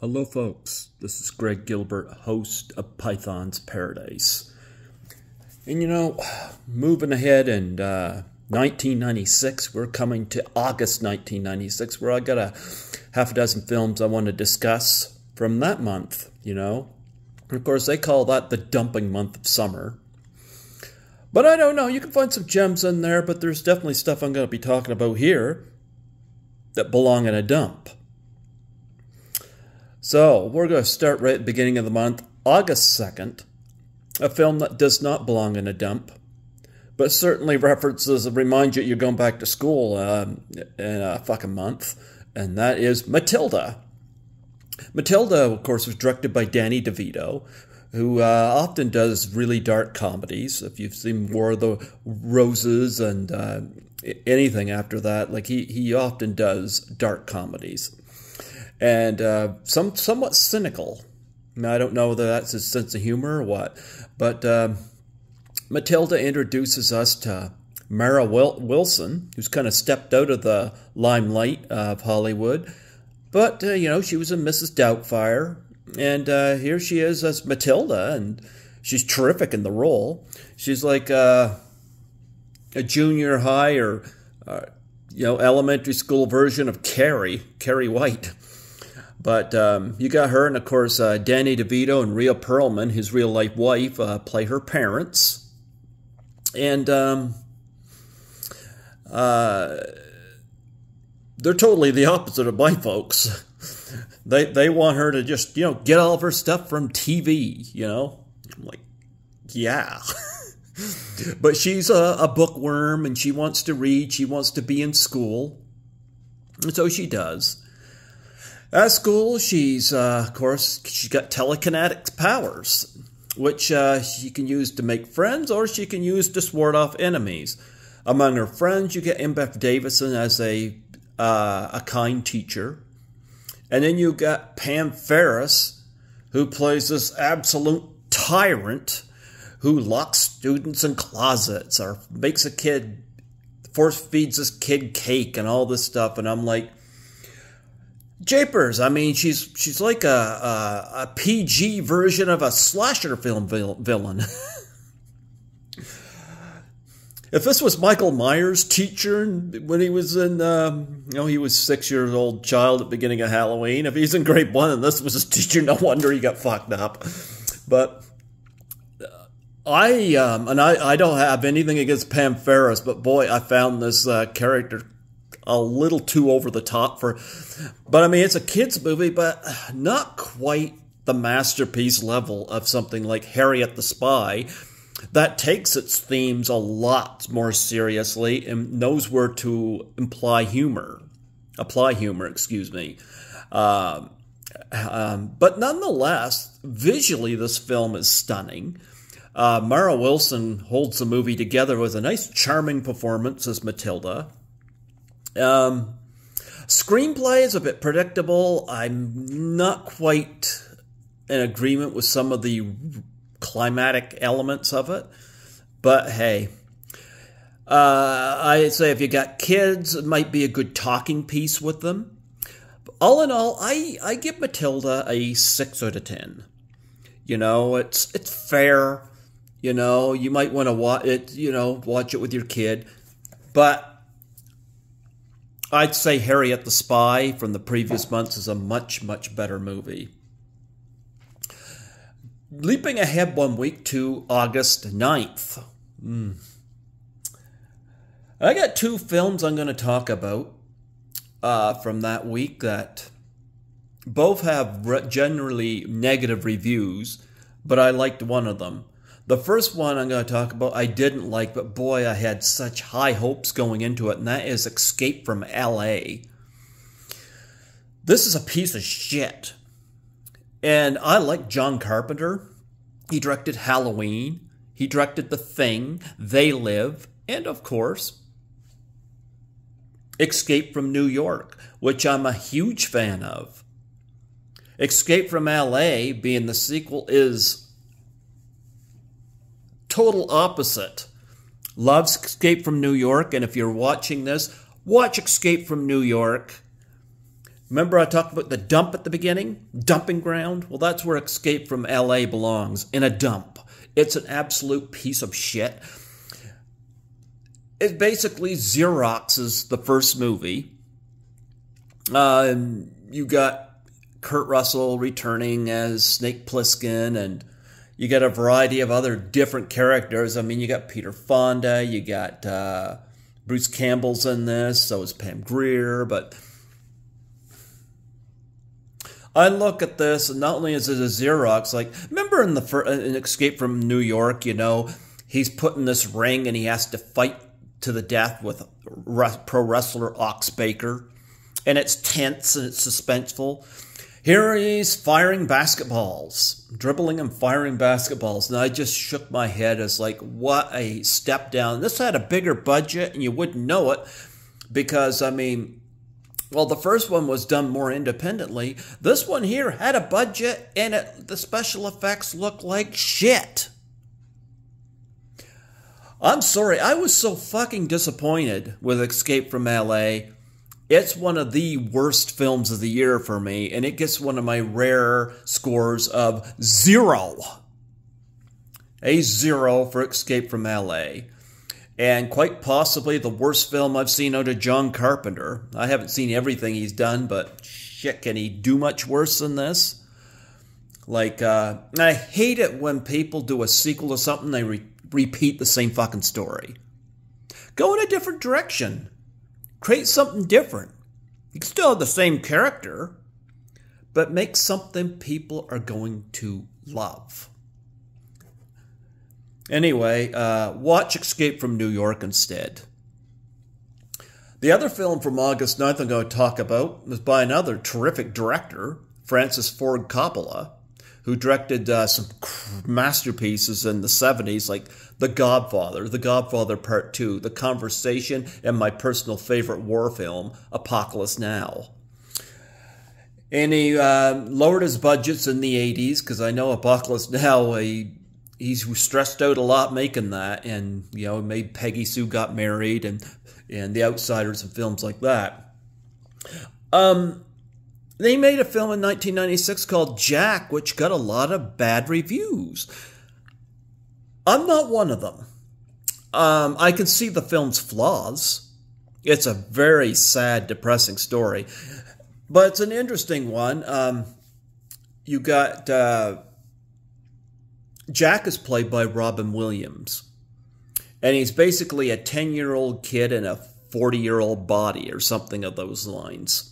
Hello folks, this is Greg Gilbert, host of Python's Paradise. And moving ahead in 1996, we're coming to August 1996, where I got a half a dozen films I want to discuss from that month, And of course, they call that the dumping month of summer. But I don't know, you can find some gems in there, but there's definitely stuff I'm going to be talking about here that belong in a dump. So, we're going to start right at the beginning of the month, August 2nd, a film that does not belong in a dump, but certainly references and reminds you you're going back to school in a fucking month, and that is Matilda. Matilda, of course, was directed by Danny DeVito, who often does really dark comedies. If you've seen War of the Roses and anything after that, like he often does dark comedies. And somewhat cynical. Now, I don't know whether that's his sense of humor or what, but Matilda introduces us to Mara Wilson, who's kind of stepped out of the limelight of Hollywood, but she was in Mrs. Doubtfire, and here she is as Matilda, and she's terrific in the role. She's like a junior high or elementary school version of Carrie White. But you got her, and of course, Danny DeVito and Rhea Perlman, his real-life wife, play her parents. And they're totally the opposite of my folks. They want her to just, get all of her stuff from TV, I'm like, yeah. But she's a bookworm, and she wants to read. She wants to be in school. And so she does. At school, she's, of course, she's got telekinetic powers, which she can use to make friends, or she can use to ward off enemies. Among her friends, you get Beth Davidson as a kind teacher. And then you got Pam Ferris, who plays this absolute tyrant who locks students in closets or makes a kid, force feeds this kid cake and all this stuff. And I'm like, japers, I mean, she's like a PG version of a slasher film villain. If this was Michael Myers' teacher when he was in, he was 6 years old child at the beginning of Halloween. If he's in grade 1 and this was his teacher, no wonder he got fucked up. But I don't have anything against Pam Ferris, but boy, I found this character a little too over the top but I mean, it's a kid's movie, but not quite the masterpiece level of something like Harriet the Spy that takes its themes a lot more seriously and knows where to apply humor, excuse me. But nonetheless, visually this film is stunning. Mara Wilson holds the movie together with a nice charming performance as Matilda. Screenplay is a bit predictable. I'm not quite in agreement with some of the climatic elements of it, but hey, I'd say if you got kids, it might be a good talking piece with them. All in all, I give Matilda a 6 out of 10. It's fair. You might want to watch it with your kid, but I'd say Harriet the Spy from the previous months is a much, much better movie. Leaping ahead 1 week to August 9th. I got 2 films I'm going to talk about from that week that both have generally negative reviews, but I liked one of them. The first one I'm going to talk about I didn't like, but boy, I had such high hopes going into it, and that is Escape from L.A. This is a piece of shit. And I like John Carpenter. He directed Halloween. He directed The Thing, They Live, and of course, Escape from New York, which I'm a huge fan of. Escape from L.A., being the sequel, is total opposite. Loves Escape from New York, and if you're watching this, watch Escape from New York. Remember I talked about the dump at the beginning? Dumping ground? Well, that's where Escape from LA belongs, in a dump. It's an absolute piece of shit. It basically Xeroxes the first movie. You got Kurt Russell returning as Snake Plissken, and you got a variety of other different characters. I mean, you got Peter Fonda, you got Bruce Campbell's in this, so is Pam Grier, but I look at this, and not only is it a Xerox, like, remember in Escape from New York, you know, he's put in this ring and he has to fight to the death with pro wrestler Ox Baker, and it's tense and it's suspenseful. Here he's firing basketballs, dribbling and firing basketballs, and I just shook my head as like, what a step down. This had a bigger budget, and you wouldn't know it, because, I mean, well, the first one was done more independently. This one here had a budget, and the special effects look like shit. I'm sorry, I was so fucking disappointed with Escape from LA. It's one of the worst films of the year for me, and it gets one of my rare scores of 0. A 0 for Escape from LA. And quite possibly the worst film I've seen out of John Carpenter. I haven't seen everything he's done, but shit, can he do much worse than this? Like, I hate it when people do a sequel to something, they repeat the same fucking story. Go in a different direction. Create something different. You can still have the same character, but make something people are going to love. Anyway, watch Escape from New York instead. The other film from August 9th I'm going to talk about was by another terrific director, Francis Ford Coppola, who directed some masterpieces in the 70s like The Godfather Part 2, The Conversation, and my personal favorite war film, Apocalypse Now. And he lowered his budgets in the 80s, because I know Apocalypse Now, he's stressed out a lot making that, and, you know, made Peggy Sue Got Married and The Outsiders and films like that. They made a film in 1996 called Jack, which got a lot of bad reviews. I'm not one of them. I can see the film's flaws. It's a very sad, depressing story. But it's an interesting one. You got... Jack is played by Robin Williams. And he's basically a 10-year-old kid in a 40-year-old body or something of those lines.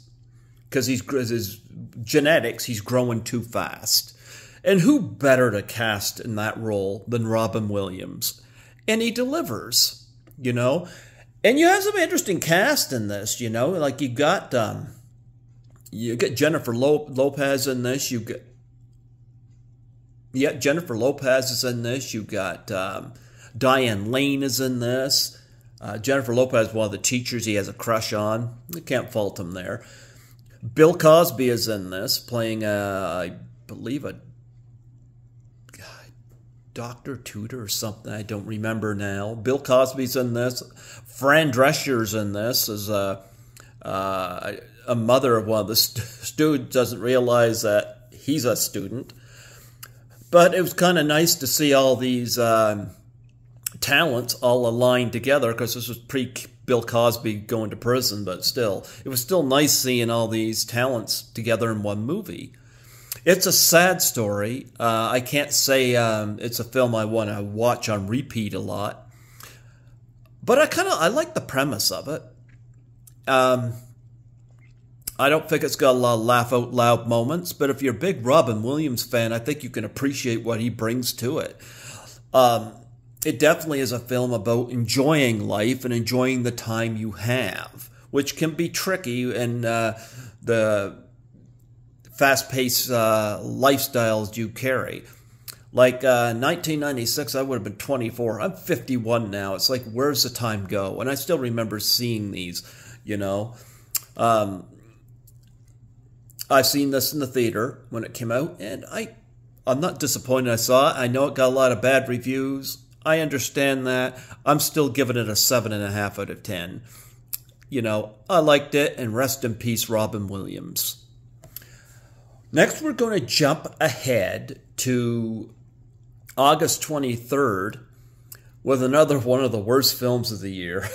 Because his genetics, he's growing too fast. And who better to cast in that role than Robin Williams? And he delivers, you know. And you have some interesting cast in this, you know. Like you got Jennifer Lopez in this. Jennifer Lopez is in this. You got Diane Lane is in this. Jennifer Lopez, one of the teachers he has a crush on. You can't fault him there. Bill Cosby is in this, playing, I believe, a doctor, tutor, or something. I don't remember now. Bill Cosby's in this. Fran Drescher's in this as a mother of one of the students. Doesn't realize that he's a student. But it was kind of nice to see all these talents all aligned together, because this was pre-Bill Cosby going to prison, but still. It was still nice seeing all these talents together in one movie. It's a sad story. I can't say it's a film I want to watch on repeat a lot. But I like the premise of it. I don't think it's got a lot of laugh out loud moments, but if you're a big Robin Williams fan, I think you can appreciate what he brings to it. It definitely is a film about enjoying life and enjoying the time you have, which can be tricky in the fast-paced lifestyles you carry. Like 1996, I would have been 24. I'm 51 now. It's like, where's the time go? And I still remember seeing these, you know. I've seen this in the theater when it came out, and I'm not disappointed I saw it. I know it got a lot of bad reviews. I understand that. I'm still giving it a 7.5 out of 10. I liked it, and rest in peace, Robin Williams. Next, we're going to jump ahead to August 23rd with another one of the worst films of the year.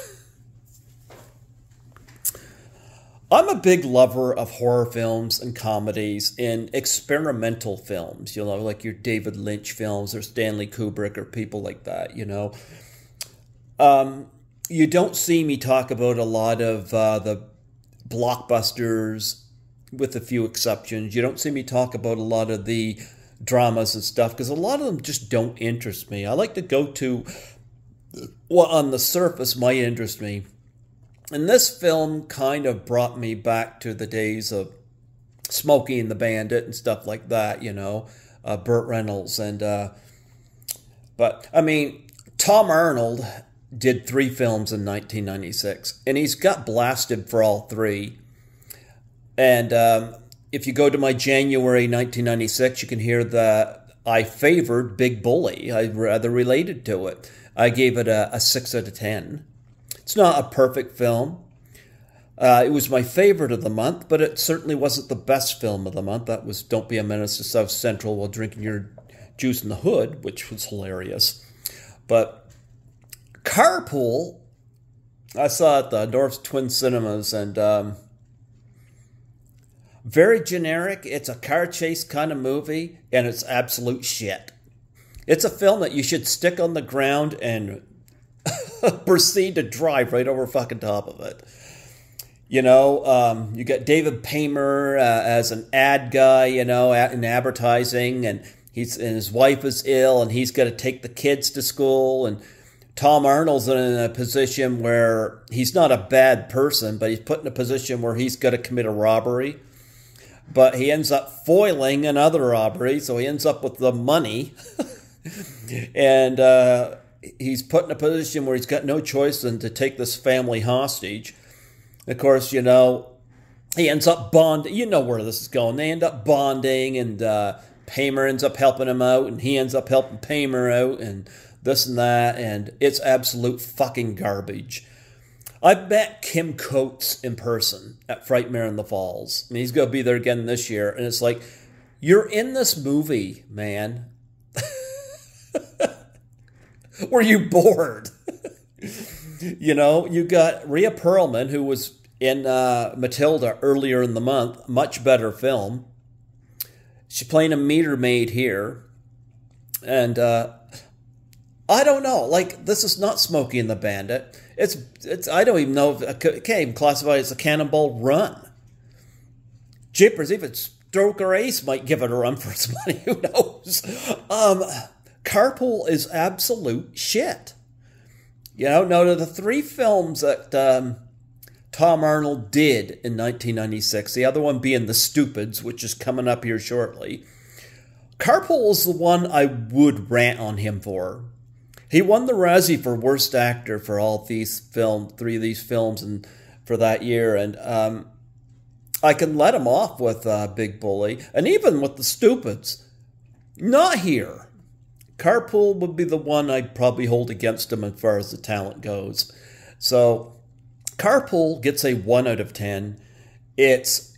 I'm a big lover of horror films and comedies and experimental films, like your David Lynch films or Stanley Kubrick or people like that, You don't see me talk about a lot of the blockbusters, with a few exceptions. You don't see me talk about a lot of the dramas and stuff, because a lot of them just don't interest me. I like to go to what on the surface might interest me. And this film kind of brought me back to the days of Smokey and the Bandit and stuff like that, Burt Reynolds. But, I mean, Tom Arnold did 3 films in 1996, and he's got blasted for all 3. And if you go to my January 1996, you can hear that I favored Big Bully. I rather related to it. I gave it a 6 out of 10. It's not a perfect film. It was my favorite of the month, but it certainly wasn't the best film of the month. That was Don't Be a Menace to South Central While Drinking Your Juice in the Hood, which was hilarious. But Carpool, I saw it at the North Twin Cinemas, and very generic. It's a car chase kind of movie, and it's absolute shit. It's a film that you should stick on the ground and proceed to drive right over fucking top of it. You got David Paymer as an ad guy, in advertising, and his wife is ill, and he's got to take the kids to school, and Tom Arnold's in a position where he's not a bad person, but he's put in a position where he's got to commit a robbery. But he ends up foiling another robbery, so he ends up with the money. And he's put in a position where he's got no choice than to take this family hostage. Of course, he ends up bonding. You know where this is going. They end up bonding, and Paymer ends up helping him out, and he ends up helping Paymer out, and this and that, and it's absolute fucking garbage. I met Kim Coates in person at Frightmare in the Falls, and he's going to be there again this year, and it's like, you're in this movie, man. Were you bored? You got Rhea Perlman, who was in Matilda earlier in the month, much better film. She's playing a meter maid here, and I don't know. This is not Smokey and the Bandit. It's. I don't even know if it can't even classify it as a Cannonball Run. Jeepers, even Stroker Ace might give it a run for its money. Who knows? Carpool is absolute shit. Now the 3 films that Tom Arnold did in 1996, the other one being The Stupids, which is coming up here shortly. Carpool is the one I would rant on him for. He won the Razzie for Worst Actor for all these 3 of these films and for that year, and I can let him off with Big Bully, and even with The Stupids. Not here. Carpool would be the one I'd probably hold against him as far as the talent goes. So, Carpool gets a 1 out of 10. It's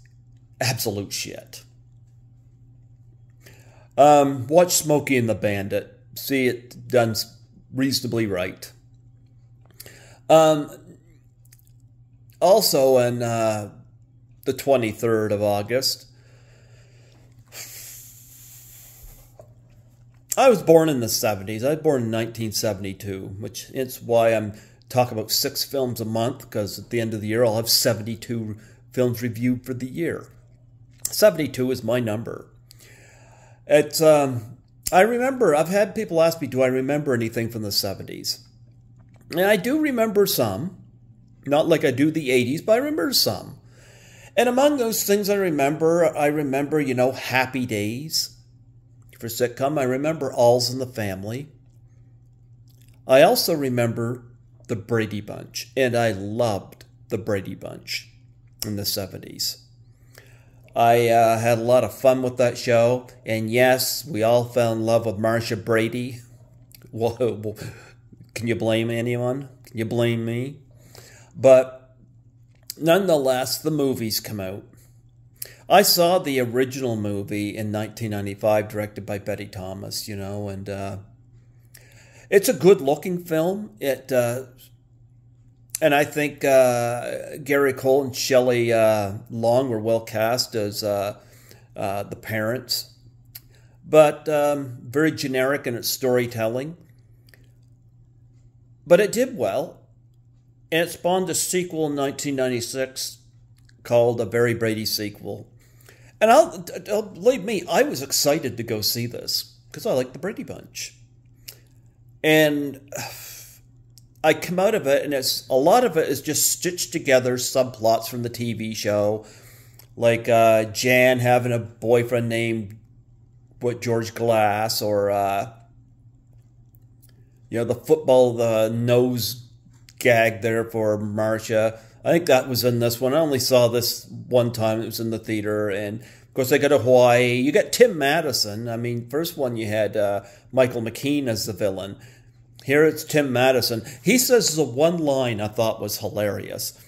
absolute shit. Watch Smokey and the Bandit. See it done reasonably right. Also on the 23rd of August, I was born in the 70s. I was born in 1972, which is why I'm talking about 6 films a month, because at the end of the year I'll have 72 films reviewed for the year. 72 is my number. It's I remember, I've had people ask me, do I remember anything from the 70s? And I do remember some. Not like I do the 80s, but I remember some. And among those things I remember, Happy Days. For sitcom, I remember All's in the Family. I also remember The Brady Bunch, and I loved The Brady Bunch in the 70s. I had a lot of fun with that show, and yes, we all fell in love with Marsha Brady. Whoa, can you blame anyone? Can you blame me? But Nonetheless, the movies come out. I saw the original movie in 1995, directed by Betty Thomas, and it's a good-looking film. And I think Gary Cole and Shelley Long were well cast as the parents, but very generic in its storytelling. But it did well. And it spawned a sequel in 1996 called A Very Brady Sequel. And believe me, I was excited to go see this because I like the Brady Bunch. And I come out of it, and a lot of it is just stitched together subplots from the TV show, like Jan having a boyfriend named George Glass, or the football, the nose gag there for Marcia. I think that was in this one. I only saw this one time. It was in the theater. And, of course, they go to Hawaii. You got Tim Madison. I mean, first one you had Michael McKean as the villain. Here it's Tim Madison. He says the one line I thought was hilarious,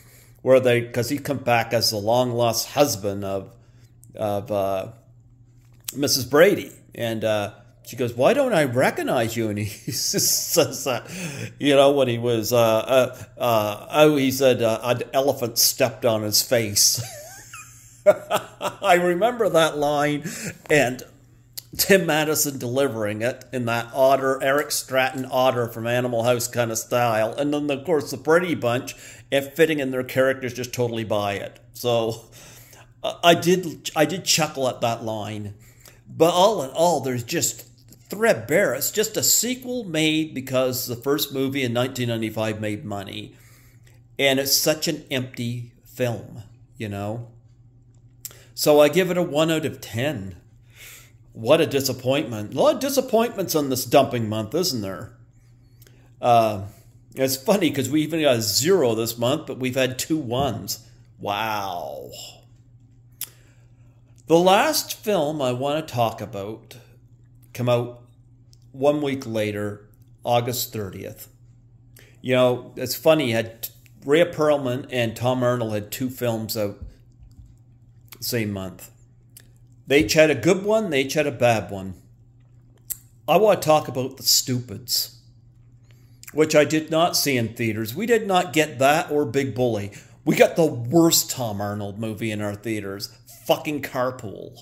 because he come back as the long-lost husband of Mrs. Brady. And she goes, "Why don't I recognize you?" And he just says that, when he was, he said an elephant stepped on his face. I remember that line, and Tim Madison delivering it in that Eric Stratton otter from Animal House kind of style. And then, of course, the Brady Bunch, if fitting in their characters, just totally buy it. So I did chuckle at that line. But all in all, there's just threadbare. It's just a sequel made because the first movie in 1995 made money. And it's such an empty film, So I give it a 1 out of 10. What a disappointment. A lot of disappointments on this dumping month, isn't there? It's funny because we even got a 0 this month, but we've had 2 1s. Wow. The last film I want to talk about come out 1 week later, August 30th. It's funny. Rhea Perlman and Tom Arnold had 2 films out the same month. They each had a good one. They each had a bad one. I want to talk about The Stupids, which I did not see in theaters. We did not get that or Big Bully. We got the worst Tom Arnold movie in our theaters, fucking Carpool.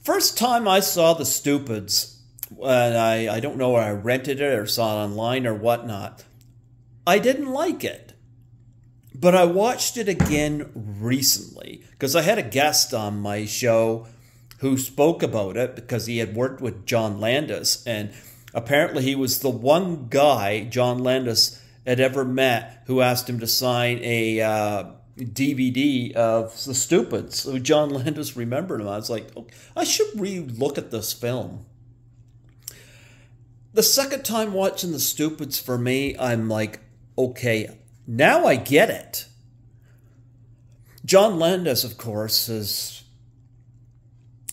First time I saw The Stupids, I don't know where I rented it or saw it online or whatnot. I didn't like it. But I watched it again recently because I had a guest on my show who spoke about it because he had worked with John Landis. And apparently he was the one guy John Landis had ever met who asked him to sign a DVD of The Stupids. So John Landis remembered him. I was like, okay, I should re-look at this film. The second time watching The Stupids for me, I'm like, okay, now I get it. John Landis, of course, is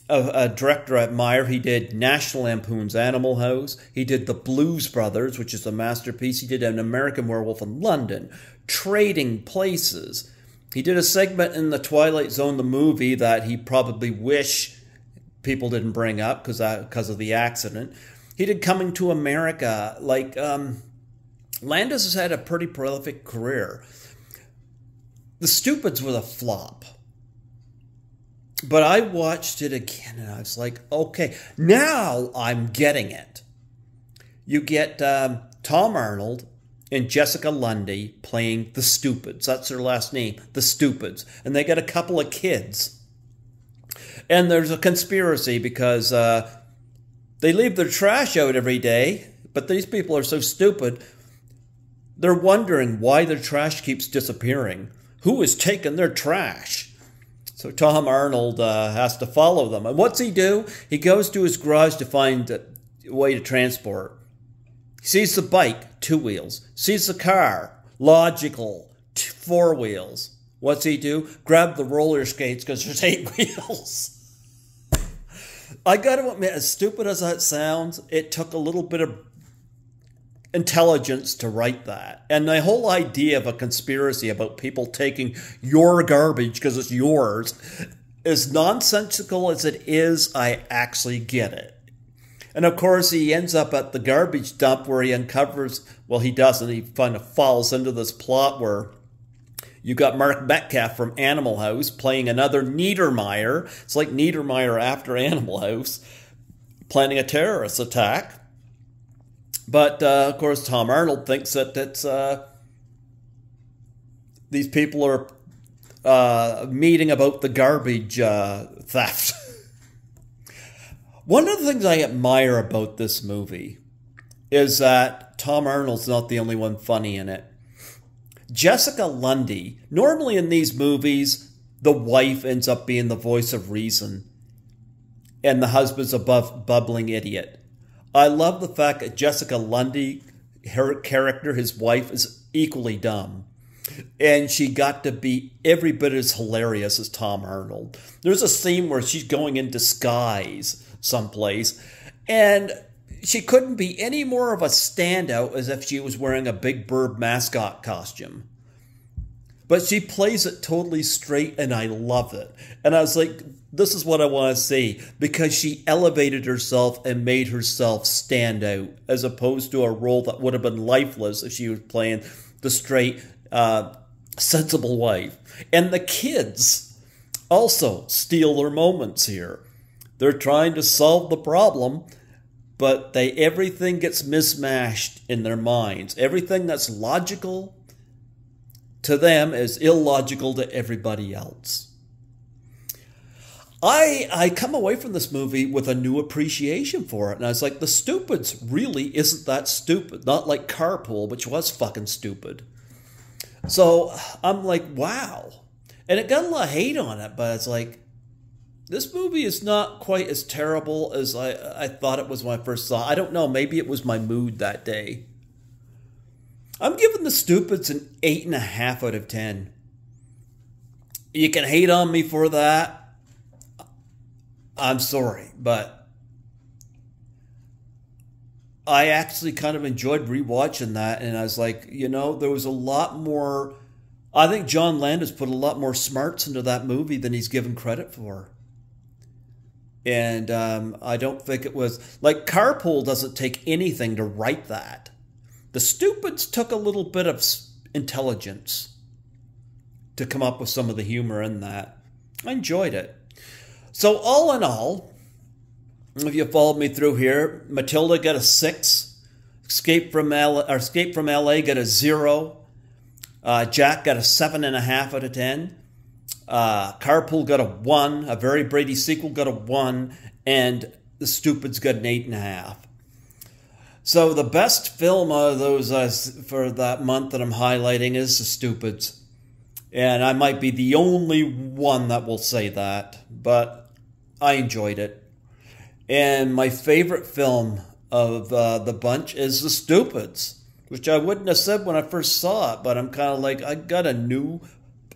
a director I admire. He did National Lampoon's Animal House. He did The Blues Brothers, which is a masterpiece. He did An American Werewolf in London, Trading Places. He did a segment in The Twilight Zone, the movie, that he probably wish people didn't bring up because of the accident. He did Coming to America. Landis has had a pretty prolific career. The Stupids was a flop. But I watched it again and I was like, okay, now I'm getting it. You get Tom Arnold and Jessica Lundy playing the Stupids. That's their last name, the Stupids. And they got a couple of kids. And there's a conspiracy because they leave their trash out every day, but these people are so stupid. They're wondering why their trash keeps disappearing. Who is taking their trash? So Tom Arnold has to follow them. And what's he do? He goes to his garage to find a way to transport. He sees the bike, 2 wheels. Sees the car, logical, 4 wheels. What's he do? Grab the roller skates because there's 8 wheels. I got to admit, as stupid as that sounds, it took a little bit of intelligence to write that. And the whole idea of a conspiracy about people taking your garbage because it's yours, as nonsensical as it is, I actually get it. And of course, he ends up at the garbage dump where he uncovers, well, he doesn't, he kind of falls into this plot where you got Mark Metcalf from Animal House playing another Niedermeyer. It's like Niedermeyer after Animal House, planning a terrorist attack. But, of course, Tom Arnold thinks that it's, these people are meeting about the garbage theft. One of the things I admire about this movie is that Tom Arnold's not the only one funny in it. Jessica Lundy, normally in these movies, the wife ends up being the voice of reason, and the husband's a bubbling idiot. I love the fact that Jessica Lundy, her character, his wife, is equally dumb. And she got to be every bit as hilarious as Tom Arnold. There's a scene where she's going in disguise someplace, and she couldn't be any more of a standout as if she was wearing a Big Bird mascot costume. But she plays it totally straight, and I love it. And I was like, this is what I want to see, because she elevated herself and made herself stand out, as opposed to a role that would have been lifeless if she was playing the straight, sensible wife. And the kids also steal their moments here. They're trying to solve the problem, but everything gets mismatched in their minds. Everything that's logical to them is illogical to everybody else. I come away from this movie with a new appreciation for it. And I was like, The Stupids really isn't that stupid. Not like Carpool, which was fucking stupid. So I'm like, wow. And it got a lot of hate on it, but it's like, this movie is not quite as terrible as I thought it was when I first saw it. I don't know. Maybe it was my mood that day. I'm giving The Stupids an 8.5 out of 10. You can hate on me for that. I'm sorry, but I actually kind of enjoyed rewatching that, and I was like, you know, there was a lot more. I think John Landis put a lot more smarts into that movie than he's given credit for. And I don't think it was like Carpool doesn't take anything to write that. The Stupids took a little bit of intelligence to come up with some of the humor in that. I enjoyed it. So all in all, if you followed me through here, Matilda got a 6, Escape from LA got a 0, Jack got a 7.5 out of 10, Carpool got a 1, A Very Brady Sequel got a 1, and The Stupids got an 8.5. So the best film of those for that month that I'm highlighting is The Stupids. And I might be the only one that will say that, but I enjoyed it. And my favorite film of the bunch is The Stupids, which I wouldn't have said when I first saw it, but I'm kind of like, I got a new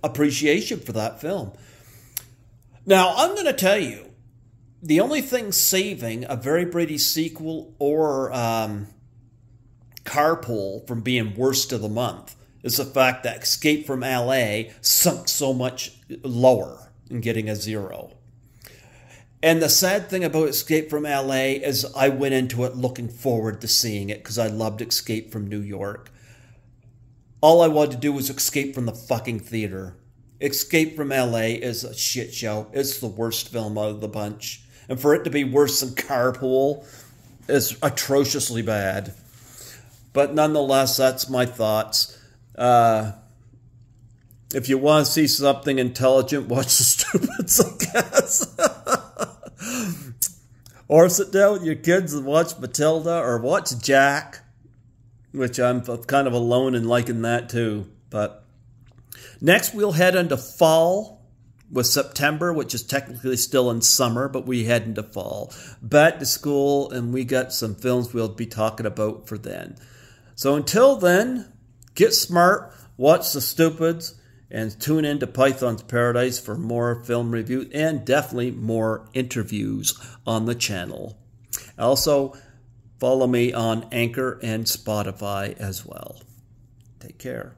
appreciation for that film. Now, I'm going to tell you, the only thing saving A Very Brady Sequel or Carpool from being worst of the month is the fact that Escape from LA sunk so much lower in getting a 0. And the sad thing about Escape from LA is I went into it looking forward to seeing it because I loved Escape from New York. All I wanted to do was escape from the fucking theater. Escape from LA is a shit show. It's the worst film out of the bunch. And for it to be worse than Carpool is atrociously bad. But nonetheless, that's my thoughts. If you want to see something intelligent, watch The Stupids, I guess. Or sit down with your kids and watch Matilda, or watch Jack, which I'm kind of alone in liking that too. But next we'll head into fall with September, which is technically still in summer, but we head into fall. Back to school, and we got some films we'll be talking about for then. So until then, get smart, watch The Stupids, and tune in to Python's Paradise for more film reviews and definitely more interviews on the channel. Also, Follow me on Anchor and Spotify as well. Take care.